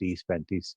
30-35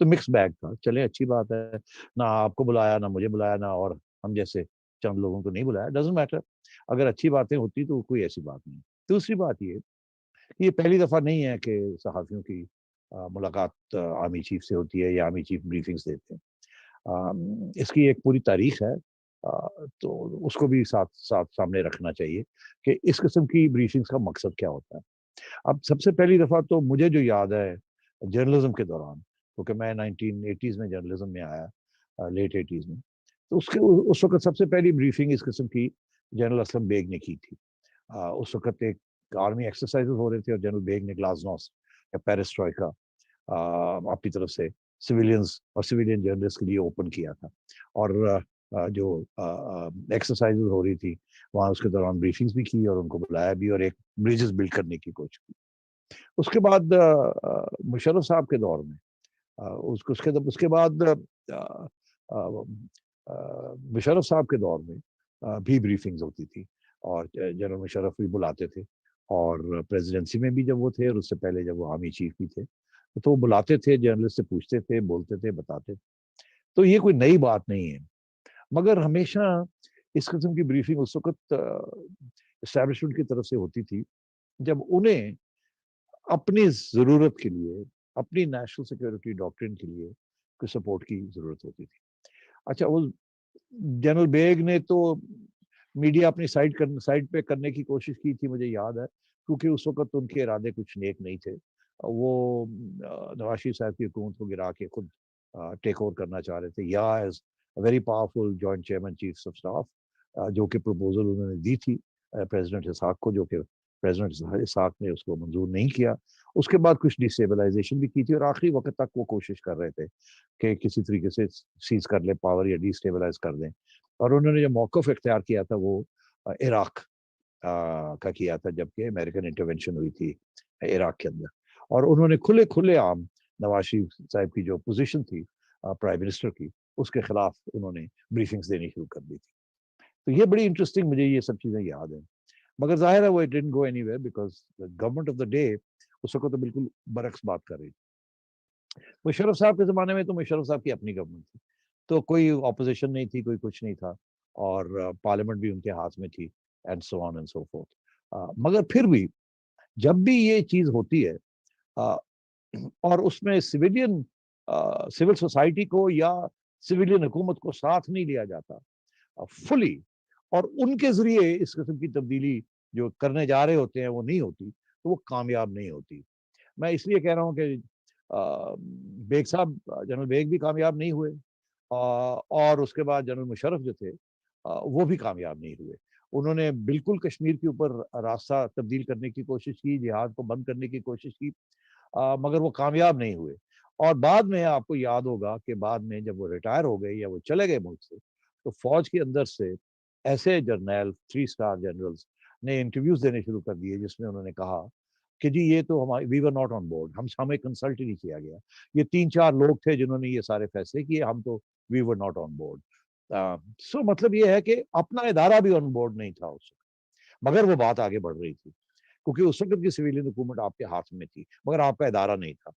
تو mix bag تھا. چلے اچھی بات ہے, نہ آپ کو بلایا نہ مجھے بلایا نہ اور ہم جیسے چند لوگوں کو نہیں بلایا, ڈزنٹ میٹر. اگر اچھی باتیں ہوتی تو کوئی ایسی بات نہیں. دوسری بات یہ پہلی دفعہ نہیں ہے کہ صحافیوں کی ملاقات آرمی چیف سے ہوتی ہے یا آرمی چیف بریفنگز دیتے ہیں. اس کی ایک پوری تاریخ ہے, تو اس کو بھی ساتھ ساتھ سامنے رکھنا چاہیے کہ اس قسم کی بریفنگز کا مقصد کیا ہوتا ہے. اب سب سے پہلی دفعہ تو مجھے جو یاد ہے جرنلزم کے دوران, کیونکہ میں 1980s میں جرنلزم میں آیا, لیٹ 80s میں, تو اس وقت سب سے پہلی بریفنگ اس قسم کی جنرل اسلم بیگ نے کی تھی. اس وقت ایک آرمی ایکسرسائز ہو رہے تھے اور جنرل بیگ نے گلاسنوس یا پیرسٹروئکا اپنی طرف سے سویلینز اور سویلین جرنلسٹ کے لیے اوپن کیا تھا. اور جو ایکسرسائز ہو رہی تھی وہاں اس کے دوران بریفنگز بھی کی اور ان کو بلایا بھی اور ایک بریجز بلڈ کرنے کی کوشش کی. اس کے بعد مشرف صاحب کے دور میں اس کے بعد مشرف صاحب کے دور میں بھی بریفنگز ہوتی تھی اور جنرل مشرف بھی بلاتے تھے, اور پریزیڈنسی میں بھی جب وہ تھے اور اس سے پہلے جب وہ آرمی چیف بھی تھے تو وہ بلاتے تھے, جرنلسٹ سے پوچھتے تھے, بولتے تھے, بتاتے تھے. تو یہ کوئی نئی بات نہیں ہے, مگر ہمیشہ اس قسم کی بریفنگ اس وقت اسٹیبلشمنٹ کی طرف سے ہوتی تھی جب انہیں اپنی ضرورت کے لیے, اپنی نیشنل سیکورٹی ڈاکٹرن کے لیے کوئی سپورٹ کی ضرورت ہوتی تھی. اچھا, وہ جنرل بیگ نے تو میڈیا اپنی سائڈ پہ کرنے کی کوشش کی تھی, مجھے یاد ہے, کیونکہ اس وقت ان کے ارادے کچھ نیک نہیں تھے. وہ نواز شریف صاحب کی حکومت کو گرا کے خود ٹیک اوور کرنا چاہ رہے تھے, یا as very powerful joint chairman chief of staff, جو کہ پروپوزل انہوں نے دی تھی پریزیڈنٹ اسحاق کو, جو کہ پریزیڈنٹ اسحاق نے اس کو منظور نہیں کیا. اس کے بعد کچھ ڈیسٹیبلائزیشن بھی کی تھی اور آخری وقت تک وہ کوشش کر رہے تھے کہ کسی طریقے سے سیز کر لیں پاور یا ڈیسٹیبلائز کر دیں. اور انہوں نے جو موقف اختیار کیا تھا وہ عراق کا کیا تھا, جبکہ امریکن انٹرونشن ہوئی تھی عراق کے اندر, اور انہوں نے کھلے عام نواز شریف صاحب کی جو پوزیشن تھی پرائم منسٹر کی, اس کے خلاف انہوں نے بریفنگز دینی شروع کر دی تھی. تو یہ بڑی انٹرسٹنگ, مجھے یہ سب چیزیں یاد ہیں. مگر ظاہر ہے وہ it didn't go anywhere because government of the day اس وقت تو بالکل برعکس بات کر رہی تھی. مشرف صاحب کے زمانے میں تو مشرف صاحب کی اپنی گورنمنٹ تھی, تو کوئی اپوزیشن نہیں تھی, کوئی کچھ نہیں تھا, اور پارلیمنٹ بھی ان کے ہاتھ میں تھی, and so on and so fourth. مگر پھر بھی جب بھی یہ چیز ہوتی ہے اور اس میں سول سوسائٹی کو یا سویلین حکومت کو ساتھ نہیں لیا جاتا فلی, اور ان کے ذریعے اس قسم کی تبدیلی جو کرنے جا رہے ہوتے ہیں وہ نہیں ہوتی, تو وہ کامیاب نہیں ہوتی. میں اس لیے کہہ رہا ہوں کہ بیگ صاحب, جنرل بیگ بھی کامیاب نہیں ہوئے, اور اس کے بعد جنرل مشرف جو تھے وہ بھی کامیاب نہیں ہوئے. انہوں نے بالکل کشمیر کے اوپر راستہ تبدیل کرنے کی کوشش کی, جہاد کو بند کرنے کی کوشش کی, مگر وہ کامیاب نہیں ہوئے. اور بعد میں آپ کو یاد ہوگا کہ بعد میں جب وہ ریٹائر ہو گئے یا وہ چلے گئے ملک سے, تو فوج کے اندر سے ایسے جرنیل 3 اسٹار جنرلز نے انٹرویوز دینے شروع کر دیے جس میں انہوں نے کہا کہ جی یہ تو وی ور ناٹ آن بورڈ, ہمیں کنسلٹ ہی نہیں کیا گیا, یہ 3-4 لوگ تھے جنہوں نے یہ سارے فیصلے کیے, ہم تو وی ور ناٹ آن بورڈ. سو مطلب یہ ہے کہ اپنا ادارہ بھی آن بورڈ نہیں تھا اس وقت, مگر وہ بات آگے بڑھ رہی تھی کیونکہ اس وقت کی سویلین حکومت آپ کے ہاتھ میں تھی مگر آپ کا ادارہ نہیں تھا.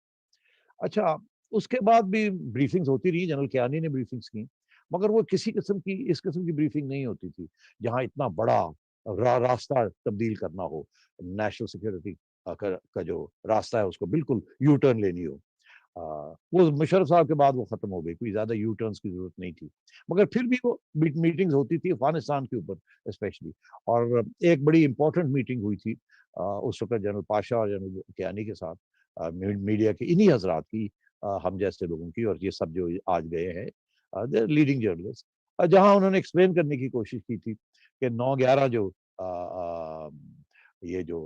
اچھا, اس کے بعد بھی بریفنگز ہوتی رہی, جنرل کیانی نے بریفنگز کی, مگر وہ اس قسم کی بریفنگ نہیں ہوتی تھی جہاں اتنا بڑا راستہ تبدیل کرنا ہو, نیشنل سیکورٹی کا جو راستہ ہے اس کو بالکل یو ٹرن لینی ہو. وہ مشرف صاحب کے بعد وہ ختم ہو گئی, کوئی زیادہ یو ٹرنز کی ضرورت نہیں تھی, مگر پھر بھی وہ میٹنگز ہوتی تھی افغانستان کے اوپر اسپیشلی. اور ایک بڑی امپورٹنٹ میٹنگ ہوئی تھی اس وقت جنرل پاشا اور جنرل کیانی کے ساتھ, میڈیا کے انہی حضرات کی, ہم جیسے لوگوں کی, اور یہ سب جو آج گئے ہیں لیڈنگ جرنلسٹ, جہاں انہوں نے ایکسپلین کرنے کی کوشش کی تھی کہ 9/11 جو یہ جو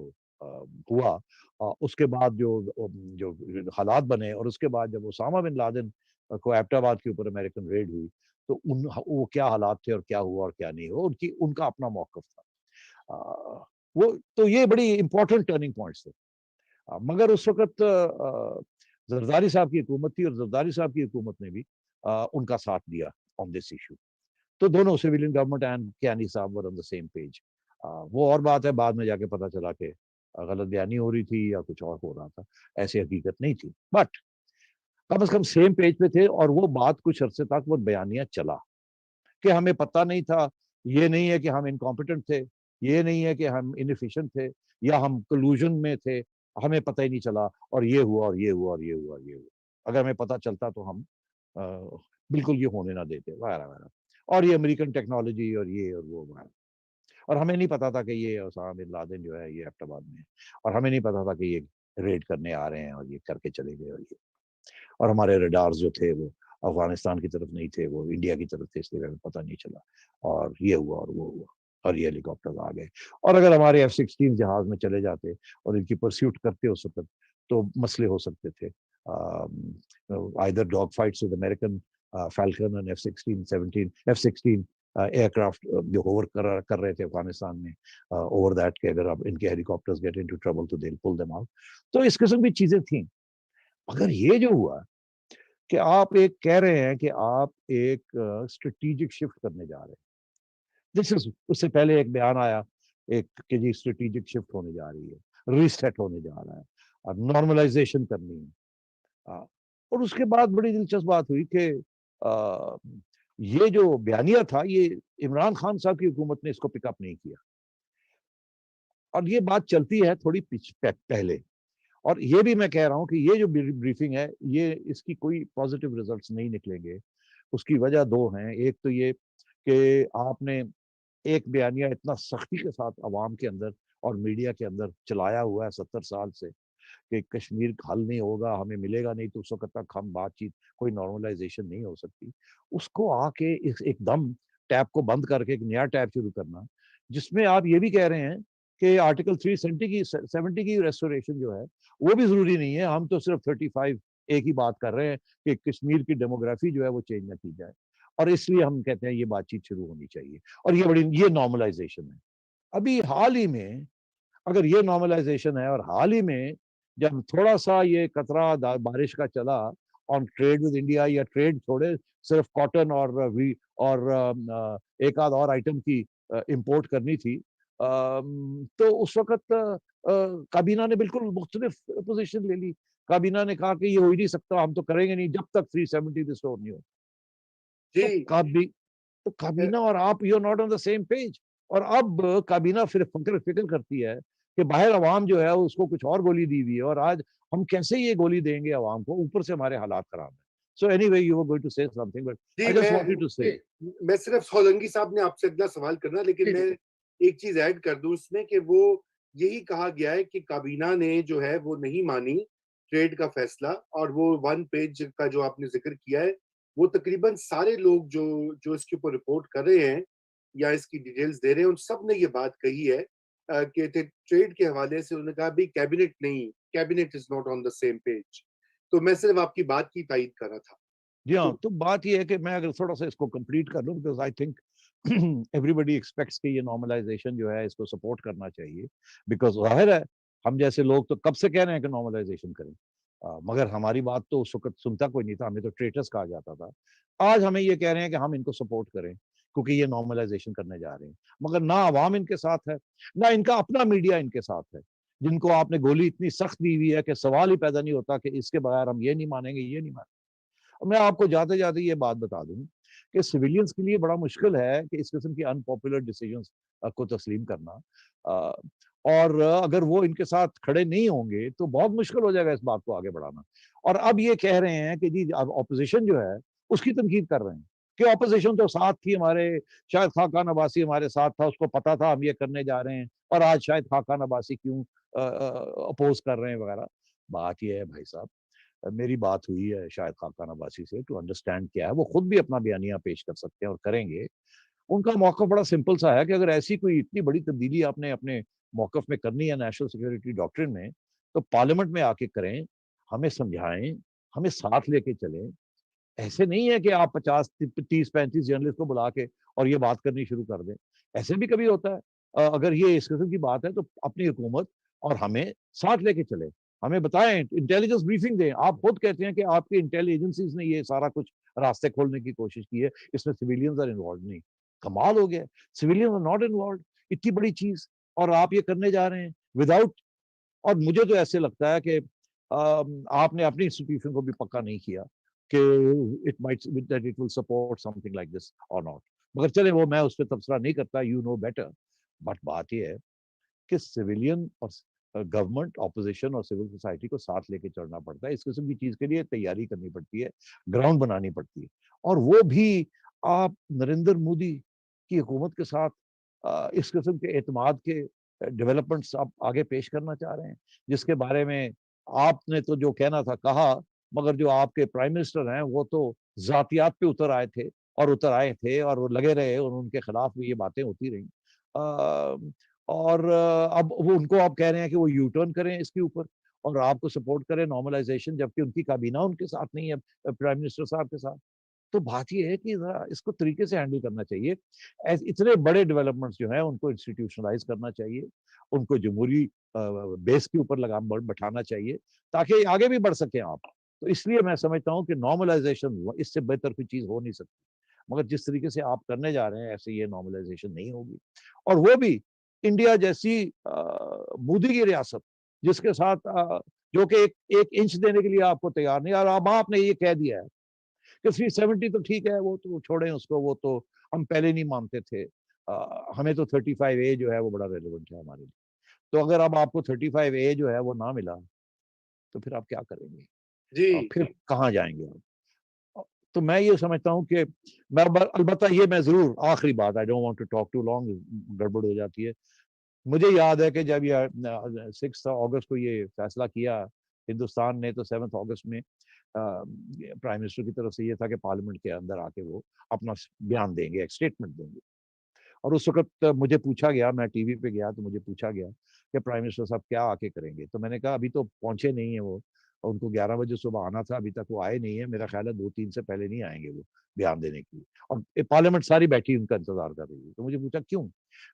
ہوا, اس کے بعد جو حالات بنے, اور اس کے بعد جب اسامہ بن لادن کو ایبٹ آباد کے اوپر امریکن ریڈ ہوئی تو وہ کیا حالات تھے اور کیا ہوا اور کیا نہیں ہوا, ان کا اپنا موقف تھا. وہ تو یہ بڑی امپورٹنٹ ٹرننگ پوائنٹس تھے. مگر اس وقت زرداری صاحب کی حکومت تھی, اور زرداری صاحب کی حکومت نے بھی ان کا ساتھ دیا آن دس ایشو. تو دونوں سویلین گورنمنٹ اینڈ کیانی صاحب ور آن دا سیم پیج. وہ اور بات ہے, بعد میں جا کے پتا چلا کہ غلط بیانی ہو رہی تھی یا کچھ اور ہو رہا تھا, ایسی حقیقت نہیں تھی. But come is come same page پہ تھے, اور وہ بات کچھ عرصے تک وہ بیانیہ چلا کہ ہمیں پتہ نہیں تھا, یہ نہیں ہے کہ ہم انکمپیٹنٹ تھے, یہ نہیں ہے کہ ہم انیفیشنٹ تھے یا ہم کلوژن میں تھے, ہمیں پتہ ہی نہیں چلا, اور یہ ہوا اور یہ ہوا اور یہ ہوا اور یہ ہوا. اگر ہمیں پتہ چلتا تو ہم بالکل یہ ہونے نہ دیتے وغیرہ وغیرہ. اور یہ امریکن ٹیکنالوجی اور یہ اور وہ وغیرہ. اور ہمیں نہیں پتا تھا کہ یہ اسامہ بن لادن جو ہے یہ ایبٹ آباد میں ہے, اور ہمیں نہیں پتا تھا کہ یہ ریڈ کرنے آ رہے ہیں اور یہ کر کے چلے گئے, اور ہمارے ریڈارز جو تھے وہ افغانستان کی طرف نہیں تھے, وہ انڈیا کی طرف تھے, اس لیے ہمیں پتہ نہیں چلا, اور یہ ہوا اور وہ ہوا, اور یہ ہیلی کاپٹر آ گئے. اور اگر ہمارے F-16 جہاز میں چلے جاتے اور ان کی پرسیوٹ کرتے اس وقت, تو مسئلے ہو سکتے تھے. either dog fights with American Falcon and F-16 aircraft جو ہوور کر رہے تھے افغانستان میں, اوور دیٹ کہ اگر اب ان کے ہیلی کاپٹرز گیٹ انٹو ٹربل تو they'll pull them out. تو اس قسم کی چیزیں تھیں. مگر یہ جو ہوا کہ آپ ایک کہہ رہے ہیں کہ آپ ایک اسٹریٹجک شفٹ کرنے جا رہے ہیں, اس سے پہلے ایک بیان آیا ایک کہ جی اسٹریٹجک شفٹ ہونے جا رہی ہے, ریسیٹ ہونے جا رہا ہے, اور نارملائزیشن کرنی ہے. اور اس کے بعد بڑی دلچسپ بات ہوئی کہ یہ جو بیانیہ تھا یہ عمران خان صاحب کی حکومت نے اس کو پک اپ نہیں کیا, اور یہ بات چلتی ہے تھوڑی پہلے. اور یہ بھی میں کہہ رہا ہوں کہ یہ جو بریفنگ ہے یہ اس کی کوئی پازیٹیو ریزلٹس نہیں نکلیں گے. اس کی وجہ دو ہیں. ایک تو یہ کہ آپ نے ایک بیانیہ اتنا سختی کے ساتھ عوام کے اندر اور میڈیا کے اندر چلایا ہوا ہے 70 سال سے کہ کشمیر حل نہیں ہوگا, ہمیں ملے گا نہیں, تو اس وقت تک ہم بات چیت کوئی نارملائزیشن نہیں ہو سکتی. اس کو آ کے ایک دم ٹیپ کو بند کر کے ایک نیا ٹیپ شروع کرنا, جس میں آپ یہ بھی کہہ رہے ہیں کہ آرٹیکل 370 کی ریسٹوریشن جو ہے وہ بھی ضروری نہیں ہے. ہم تو صرف 35 ایک ہی بات کر رہے ہیں کہ کشمیر کی ڈیموگرافی جو ہے وہ چینج نہ کی جائے, اور اس لیے ہم کہتے ہیں یہ بات چیت شروع ہونی چاہیے, اور یہ نارملائزیشن ہے. ابھی حال ہی میں اگر یہ نارملائزیشن ہے, اور حال ہی میں جب تھوڑا سا یہ قطرہ بارش کا چلا آن ٹریڈ ود انڈیا, یا ٹریڈ چھوڑے صرف کاٹن اور ایک آدھ اور آئٹم کی امپورٹ کرنی تھی, تو اس وقت کابینہ نے بالکل مختلف پوزیشن لے لی. کابینہ نے کہا کہ یہ ہو ہی نہیں سکتا, ہم تو کریں گے نہیں جب تک 370 ریسٹور نہیں ہو. جی تو کابینہ اور آپ you not on the same page. اور اب کابینہ پھر فکر کرتی ہے کہ باہر عوام جو ہے اس کو کچھ اور گولی دی ہوئی ہے, اور آج ہم کیسے یہ گولی دیں گے عوام کو, اوپر سے ہمارے حالات خراب ہیں. So anyway, you were going to say something, but I just wanted to say. میں صرف سولنگی صاحب نے آپ سے اگلا سوال کرنا, لیکن میں ایک چیز ایڈ کر دوں اس میں کہ وہ یہی کہا گیا ہے کہ کابینہ نے جو ہے وہ نہیں مانی ٹریڈ کا فیصلہ, اور وہ 1 پیج کا جو آپ نے ذکر کیا ہے وہ تقریباً سارے لوگ جو اس کے اوپر رپورٹ کر رہے ہیں یا اس کی ڈیٹیلز دے رہے ہیں ان سب نے یہ بات کہی ہے کہ ٹریڈ کے حوالے سے انہوں نے کہا بھی کیبنٹ نہیں, cabinet is not on the same page. تو میں صرف آپ کی بات کی تائید کر رہا تھا. جی ہاں, تو بات یہ ہے کہ میں اگر تھوڑا سا اس کو کمپلیٹ کر لوں, because I think everybody expects کہ یہ نارملائزیشن جو ہے اس کو سپورٹ کرنا چاہیے, بیکاز ظاہر ہے ہم جیسے لوگ تو کب سے کہہ رہے ہیں کہ نارملائزیشن کریں, مگر ہماری بات تو اس وقت سنتا کوئی نہیں تھا, ہمیں تو ٹریٹرز کہا جاتا تھا. آج ہمیں یہ کہہ رہے ہیں کہ ہم ان کو سپورٹ کریں کیونکہ یہ نارملائزیشن کرنے جا رہے ہیں, مگر نہ عوام ان کے ساتھ ہے, نہ ان کا اپنا میڈیا ان کے ساتھ ہے, جن کو آپ نے گولی اتنی سخت دی ہوئی ہے کہ سوال ہی پیدا نہیں ہوتا کہ اس کے بغیر ہم یہ نہیں مانیں گے, یہ نہیں مانیں. میں آپ کو جاتے جاتے یہ بات بتا دوں کہ سویلینز کے لیے بڑا مشکل ہے کہ اس قسم کی ان پاپولر ڈیسیجنز کو تسلیم کرنا, اور اگر وہ ان کے ساتھ کھڑے نہیں ہوں گے تو بہت مشکل ہو جائے گا اس بات کو آگے بڑھانا. اور اب یہ کہہ رہے ہیں کہ جی اب اپوزیشن جو ہے اس کی تنقید کر رہے ہیں کہ اپوزیشن تو ساتھ تھی ہمارے, شاید خاقان عباسی ہمارے ساتھ تھا, اس کو پتا تھا ہم یہ کرنے جا رہے ہیں, اور آج شاید خاقان عباسی کیوں اپوز کر رہے ہیں وغیرہ. بات یہ ہے بھائی صاحب, میری بات ہوئی ہے شاید خاقان عباسی سے ٹو انڈرسٹینڈ کیا ہے, وہ خود بھی اپنا بیانیہ پیش کر سکتے ہیں اور کریں گے. ان کا موقف بڑا سمپل سا ہے کہ اگر ایسی کوئی اتنی بڑی تبدیلی آپ نے اپنے موقف میں کرنی ہے نیشنل سیکورٹی ڈاکٹرن میں, تو پارلیمنٹ میں آ کے کریں, ہمیں سمجھائیں, ہمیں ساتھ لے کے چلیں. ایسے نہیں ہے کہ آپ 50-30-35 جرنلسٹ کو بلا کے اور یہ بات کرنی شروع کر دیں. ایسے بھی کبھی ہوتا ہے. اگر یہ اس قسم کی بات ہے تو اپنی حکومت اور ہمیں ساتھ لے کے چلیں, ہمیں بتائیں, انٹیلیجنس بریفنگ دیں. آپ خود کہتے ہیں کہ آپ کی انٹیل ایجنسیز نے یہ سارا کچھ راستے کھولنے کی کوشش کی ہے, اس میں سویلینز آر انوالوڈ. نہیں, کمال ہو گیا, سویلینز آر ناٹ انوالوڈ, اتنی بڑی چیز, اور آپ یہ کرنے جا رہے ہیں وداؤٹ. اور مجھے تو ایسے لگتا ہے کہ آپ نے اپنی انسٹیٹیوشن کو بھی پکا نہیں کیا کہ it might that it will support some thing like this اور ناٹ. مگر چلے وہ میں اس پہ تبصرہ نہیں کرتا, یو نو بیٹر. بٹ بات یہ ہے کہ سویلین اور گورنمنٹ, اپوزیشن اور سول سوسائٹی کو ساتھ لے کے چلنا پڑتا ہے. اس قسم کی چیز کے لیے تیاری کرنی پڑتی ہے, گراؤنڈ بنانی پڑتی ہے. اور وہ بھی آپ نریندر مودی کی حکومت کے ساتھ اس قسم کے اعتماد کے ڈیولپمنٹس آپ آگے پیش کرنا چاہ رہے ہیں, جس کے بارے میں آپ نے تو جو کہنا تھا کہا, مگر جو آپ کے پرائم منسٹر ہیں وہ تو ذاتیات پہ اتر آئے تھے اور وہ لگے رہے, اور ان کے خلاف بھی یہ باتیں ہوتی رہیں. اور اب وہ ان کو آپ کہہ رہے ہیں کہ وہ یو ٹرن کریں اس کے اوپر اور آپ کو سپورٹ کریں نارملائزیشن, جبکہ ان کی کابینہ ان کے ساتھ نہیں ہے, پرائم منسٹر صاحب کے ساتھ. تو بات یہ ہے کہ اس کو طریقے سے ہینڈل کرنا چاہیے. اتنے بڑے ڈیولپمنٹس جو ہیں ان کو انسٹیٹیوشنلائز کرنا چاہیے, ان کو جمہوری بیس کے اوپر لگام بٹھانا چاہیے تاکہ آگے بھی بڑھ سکیں آپ. تو اس لیے میں سمجھتا ہوں کہ نارملائزیشن اس سے بہتر کوئی چیز ہو نہیں سکتی, مگر جس طریقے سے آپ کرنے جا رہے ہیں ایسے یہ نارملائزیشن نہیں ہوگی. اور وہ بھی انڈیا جیسی مودی کی ریاست جس کے ساتھ جو کہ ایک انچ دینے کے لیے آپ کو تیار نہیں. اور اب آپ نے یہ کہہ دیا ہے کہ 370 تو ٹھیک ہے, وہ تو چھوڑیں اس کو, وہ تو ہم پہلے نہیں مانتے تھے, ہمیں تو 35A جو ہے وہ بڑا ریلیونٹ ہے ہمارے لیے. تو اگر اب آپ کو 35A جو ہے وہ نہ ملا تو پھر آپ کیا کریں گے, جی پھر کہاں جائیں گے آپ؟ تو میں یہ سمجھتا ہوں کہ میں البتہ یہ میں ضرور آخری بات, I don't want to talk too long, گڑبڑ ہو جاتی ہے. مجھے یاد ہے کہ جب یہ 6 اگست کو یہ فیصلہ کیا ہندوستان نے, تو 7 اگست میں پرائم منسٹر کی طرف سے یہ تھا کہ پارلیمنٹ کے اندر آ کے وہ اپنا بیان دیں گے, ایک اسٹیٹمنٹ دیں گے. اور اس وقت مجھے پوچھا گیا, میں ٹی وی پہ گیا تو مجھے پوچھا گیا کہ پرائم منسٹر صاحب کیا آ کے کریں گے. تو میں نے کہا ابھی تو پہنچے نہیں ہیں وہ, ان کو 11 بجے صبح آنا تھا, ابھی تک وہ آئے نہیں ہیں, میرا خیال ہے 2-3 سے پہلے نہیں آئیں گے وہ بیان دینے کے لیے. اور پارلیمنٹ ساری بیٹھی ان کا انتظار کر رہی ہے. تو مجھے پوچھا کیوں,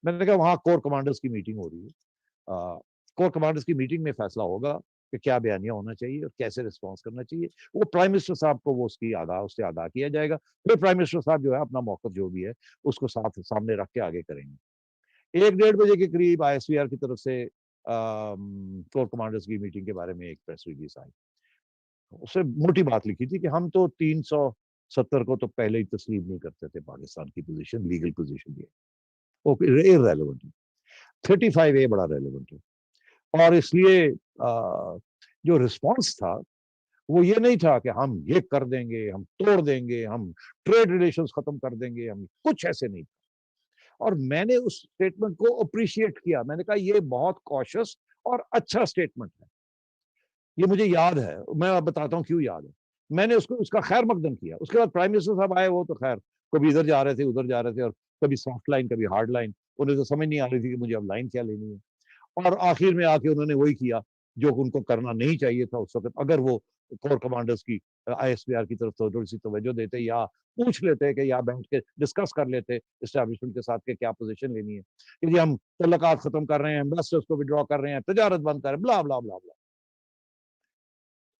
میں نے کہا وہاں کور کمانڈرز کی میٹنگ ہو رہی ہے, کور کمانڈرز کی میٹنگ میں فیصلہ ہوگا کہ کیا بیانیہ ہونا چاہیے اور کیسے رسپانس کرنا چاہیے. وہ پرائم منسٹر صاحب کو وہ اس سے ادا کیا جائے گا. پھر پرائم منسٹر صاحب جو ہے اپنا موقف جو بھی ہے اس کو سامنے رکھ کے آگے کریں گے. 1-1:30 بجے کے قریب ISPR کی طرف سے کور کمانڈرز کی میٹنگ کے بارے میں ایک پریس ریلیز آئی. اس سے موٹی بات لکھی تھی کہ ہم تو 370 کو تو پہلے ہی تسلیم نہیں کرتے تھے, پاکستان کی پوزیشن, لیگل پوزیشن یہ ریلیونٹ ہے. 35A بڑا ریلیونٹ ہے. اور اس لیے جو رسپانس تھا وہ یہ نہیں تھا کہ ہم یہ کر دیں گے, ہم توڑ دیں گے, ہم ٹریڈ ریلیشنز ختم کر دیں گے, ہم کچھ ایسے نہیں تھا. اور میں نے اس سٹیٹمنٹ کو اپریشیٹ کیا, میں نے کہا یہ بہت کوشس اور اچھا سٹیٹمنٹ ہے. یہ مجھے یاد ہے, میں بتاتا ہوں کیوں یاد ہے. میں نے اس کا خیر مقدم کیا. اس کے بعد پرائم منسٹر صاحب آئے, وہ تو خیر کبھی ادھر جا رہے تھے ادھر جا رہے تھے, اور کبھی سافٹ لائن کبھی ہارڈ لائن, انہیں تو سمجھ نہیں آ رہی تھی کہ مجھے اب لائن کیا لینی ہے. اور آخر میں آ کے انہوں نے وہی کیا جو ان کو کرنا نہیں چاہیے تھا اس وقت. اگر وہ کور کمانڈرز کی ISPR کی طرف تھوڑی سی توجہ دیتے یا پوچھ لیتے کہ یا بیٹھ کے ڈسکس کر لیتے اسٹیبلشمنٹ کے ساتھ کہ کیا پوزیشن لینی ہے, کہ جی ہم تعلقات ختم کر رہے ہیں, انویسٹرز کو وڈرا کر رہے ہیں, تجارت بند کر رہے ہیں, بلا بلا بلا بلا.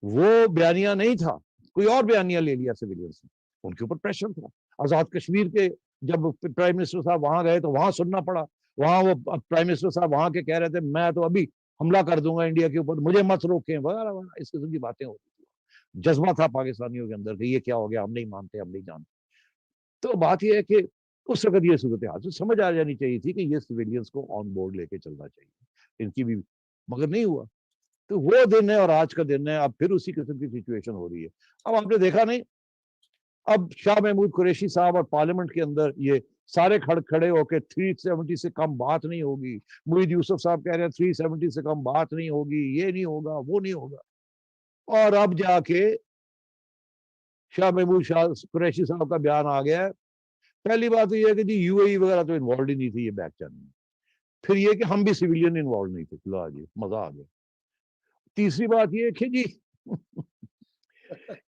وہ بیانیہ نہیں تھا, کوئی اور بیانیہ لے لیا سویلینز نے, ان کے اوپر پریشر تھا. آزاد کشمیر کے جب پرائم منسٹر صاحب وہاں گئے تو وہاں سننا پڑا. وہاں وہ پرائم منسٹر صاحب وہاں کے کہہ رہے تھے میں تو ابھی حملہ کر دوں گا انڈیا کے اوپر, مجھے مت روکیں وغیرہ وغیرہ, اس قسم کی باتیں ہوتی تھی. جذبہ تھا پاکستانیوں کے اندر کہ یہ کیا ہو گیا, ہم نہیں مانتے, ہم نہیں جانتے. تو بات یہ ہے کہ اس وقت یہ صورتحال سے سمجھ آ جانی چاہیے تھی کہ یہ سویلینز کو آن بورڈ لے کے چلنا چاہیے ان کی بھی, مگر نہیں ہوا. تو وہ دن ہے اور آج کا دن ہے, اب پھر اسی قسم کی سچویشن ہو رہی ہے. اب آپ نے دیکھا نہیں, اب شاہ محمود قریشی صاحب اور پارلیمنٹ کے اندر یہ سارے کھڑے ہو کے 370 سے کم بات نہیں ہوگی. معید یوسف صاحب کہہ رہے ہیں 370 سے کم بات نہیں ہوگی, یہ نہیں ہوگا, وہ نہیں ہوگا. اور اب جا کے شاہ محمود قریشی صاحب کا بیان آ گیا ہے. پہلی بات یہ ہے کہ جی UAE وغیرہ تو انوالوڈ ہی نہیں تھی یہ بیک چینل میں. پھر یہ کہ ہم بھی سویلین انوالوڈ نہیں تھے. لا جی مزہ آ گیا. تیسری بات یہ کہ جی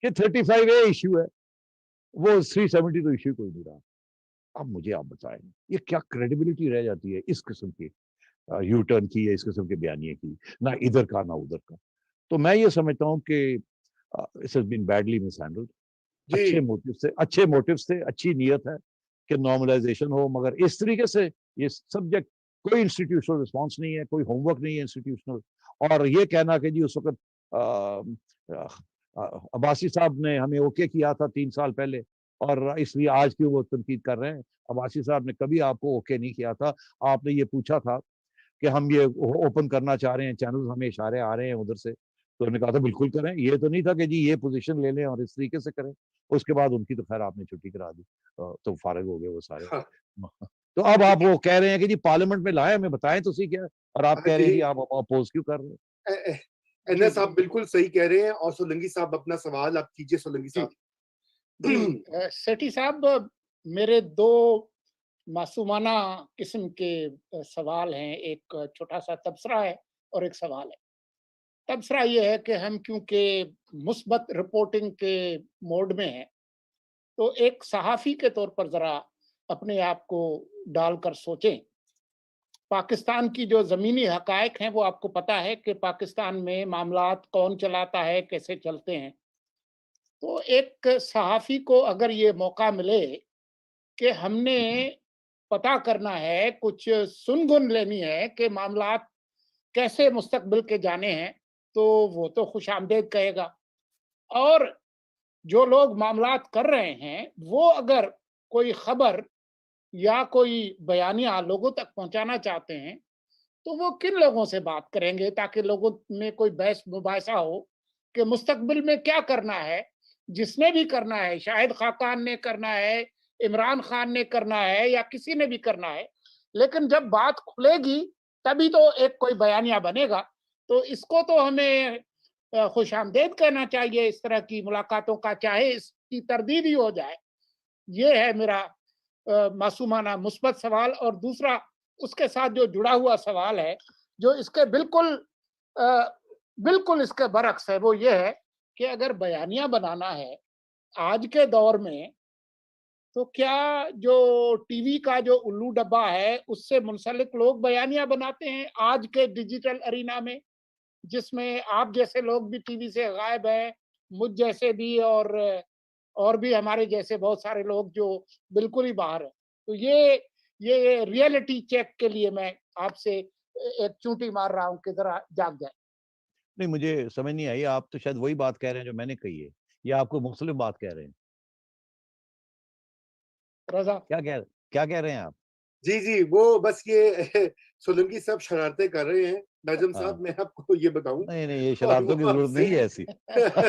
کہ 35A ایشو ہے, وہ 370 تو ایشو کوئی نہیں رہا. اب مجھے آپ بتائیں یہ کیا کریڈیبلٹی رہ جاتی ہے اس قسم کے یو ٹرن کی یا اس قسم کے بیانیے کی, نہ ادھر کا نہ ادھر کا. تو میں یہ سمجھتا ہوں کہ اس has been badly mishandled. اچھے موٹیو سے اچھی نیت ہے کہ نارملائزیشن ہو, مگر اس طریقے سے یہ سبجیکٹ کوئی انسٹیٹیوشنل رسپانس نہیں ہے, کوئی ہوم ورک نہیں ہے انسٹیٹیوشنل. اور یہ کہنا کہ جی اس وقت عباسی صاحب نے ہمیں اوکے کیا تھا 3 سال پہلے، اور اس لیے آج کیوں وہ تنقید کر رہے ہیں؟ عباسی صاحب نے کبھی آپ کو اوکے نہیں کیا تھا. آپ نے یہ پوچھا تھا کہ ہم یہ اوپن کرنا چاہ رہے ہیں چینل، ہمیں اشارے آ رہے ہیں ادھر سے، تو انہوں نے کہا تھا بالکل کریں. یہ تو نہیں تھا کہ جی یہ پوزیشن لے لیں اور اس طریقے سے کریں. اس کے بعد ان کی تو خیر آپ نے چھٹی کرا دی، تو فارغ ہو گئے وہ سارے. ہاں تو اب آپ دیکھیے وہ کہہ رہے ہیں کہ جی پارلیمنٹ میں لائیں، ہمیں بتائیں تو صحیح کیا ہے، اور آپ کہہ رہے ہیں جی آپ اپوز کیوں کر رہے ہیں؟ جی انس جی صاحب بالکل صحیح کہہ رہے ہیں. اور سولنگی صاحب اپنا سوال آپ کیجئے. سولنگی جی صاحب جی سیٹھی صاحب، میرے دو معصومانہ قسم کے سوال ہیں. ایک چھوٹا سا تبصرہ ہے اور ایک سوال ہے. تبصرہ یہ ہے کہ ہم کیونکہ مثبت رپورٹنگ کے موڈ میں ہیں، تو ایک صحافی کے طور پر ذرا اپنے آپ کو ڈال کر سوچیں. پاکستان کی جو زمینی حقائق ہیں وہ آپ کو پتا ہے کہ پاکستان میں معاملات کون چلاتا ہے، کیسے چلتے ہیں. تو ایک صحافی کو اگر یہ موقع ملے کہ ہم نے پتا کرنا ہے، کچھ سن گن لینی ہے کہ معاملات کیسے مستقبل کے جانے ہیں، تو وہ تو خوش آمدید کہے گا. اور جو لوگ معاملات کر رہے ہیں وہ اگر کوئی خبر یا کوئی بیانیہ لوگوں تک پہنچانا چاہتے ہیں تو وہ کن لوگوں سے بات کریں گے تاکہ لوگوں میں کوئی بحث مباحثہ ہو کہ مستقبل میں کیا کرنا ہے. جس نے بھی کرنا ہے، شاہد خاقان نے کرنا ہے، عمران خان نے کرنا ہے، یا کسی نے بھی کرنا ہے، لیکن جب بات کھلے گی تبھی تو ایک کوئی بیانیہ بنے گا. تو اس کو تو ہمیں خوش آمدید کہنا چاہیے اس طرح کی ملاقاتوں کا، چاہے اس کی تردید ہی ہو جائے. یہ ہے میرا معصومانہ مثبت سوال. اور دوسرا اس کے ساتھ جو جڑا ہوا سوال ہے، جو اس کے بالکل اس کے برعکس ہے، وہ یہ ہے کہ اگر بیانیہ بنانا ہے آج کے دور میں، تو کیا جو ٹی وی کا جو الو ڈبہ ہے اس سے منسلک لوگ بیانیہ بناتے ہیں آج کے ڈیجیٹل ارینا میں، جس میں آپ جیسے لوگ بھی ٹی وی سے غائب ہیں، مجھ جیسے بھی، اور بھی ہمارے جیسے بہت سارے لوگ جو بالکل ہی باہر ہیں. تو یہ ریئلٹی چیک کے لیے میں آپ سے ایک چونٹی مار رہا ہوں کہ ذرا جاگ جائے. نہیں، مجھے سمجھ نہیں آئی. آپ تو شاید وہی بات کہہ رہے ہیں جو میں نے کہی ہے، یا آپ کو مختلف بات کہہ رہے ہیں؟ رضا کیا کہہ رہے ہیں آپ؟ جی جی وہ بس یہ سولنگی صاحب شرارتیں کر رہے ہیں. ناجم ہاں، صاحب میں آپ کو یہ بتاؤں، نہیں نہیں، یہ اور شرارتوں وہ کی آپ ضرورت سے نہیں ہے ایسی.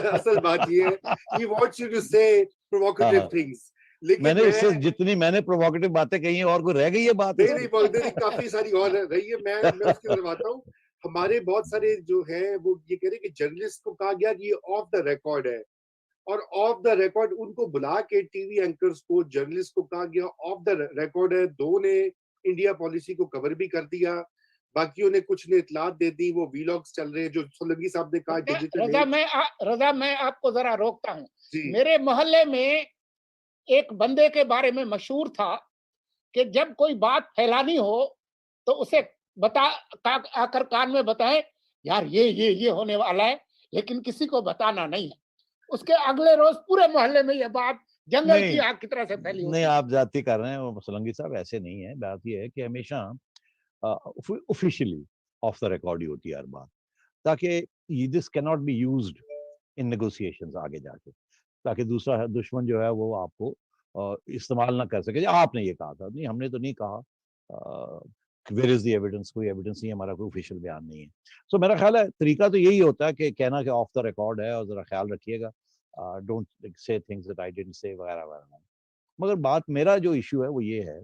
اصل بات یہ ہے he wants you to say ہاں provocative ہاں، things. میں لیکن نے اس میں سے جتنی میں نے پرووکیٹو باتیں کہی ہیں، اور کوئی رہ گئی ہے بات اس نہیں میں؟ نہیں بولتے نہیں، کافی ساری اور رہی ہے. میں اس کی طرف آتا ہوں. ہمارے بہت سارے جو ہیں وہ یہ کہہ رہے ہیں کہ جرنلسٹ کو کہا گیا کہ یہ آف دا ریکارڈ ہے، اور آف دا ریکارڈ ان کو بلا کے ٹی وی اینکرز کو، جرنلسٹ کو کہا گیا آف دا ریکارڈ ہے. دو نے انڈیا پالیسی کو کور بھی کر دیا، باقیوں نے کچھ نے اطلاعات دے دی. وہ ویلاگز چل رہے ہیں جو سولنگی صاحب نے کہا ڈیجیٹل ایج. رضا میں آپ کو ذرا روکتا ہوں. جی میرے محلے میں ایک بندے کے بارے میں مشہور تھا کہ جب کوئی بات پھیلانی ہو تو اسے بتا آ کر کان میں بتائیں یار یہ ہونے والا ہے، لیکن کسی کو بتانا نہیں ہے. اس کے اگلے روز پورے محلے میں یہ بات جنگل کی نہیں آگ کی طرح سے پھیلی نہیں، ہوتی. آپ زیادتی کر رہے ہیں. وہ سولنگی صاحب ایسے نہیں ہے. بات یہ ہے کہ ہمیشہ آفیشلی آف دا ریکارڈ ہی ہوتی ہے ہر بات، تاکہ دس کی not be used in negotiations آگے جا کے، تاکہ دوسرا دشمن جو ہے وہ آپ کو استعمال نہ کر سکے. آپ نے یہ کہا تھا، نہیں ہم نے تو نہیں کہا. Where is the evidence? کوئی ایویڈنس نہیں ہے، ہمارا کوئی آفیشیل بیان نہیں ہے. سو میرا خیال ہے طریقہ تو یہی ہوتا ہے کہ کہنا کہ آف دا ریکارڈ ہے، اور ذرا خیال رکھیے گا don't say things that I didn't say وغیرہ وغیرہ. مگر بات میرا جو ایشو ہے وہ یہ ہے،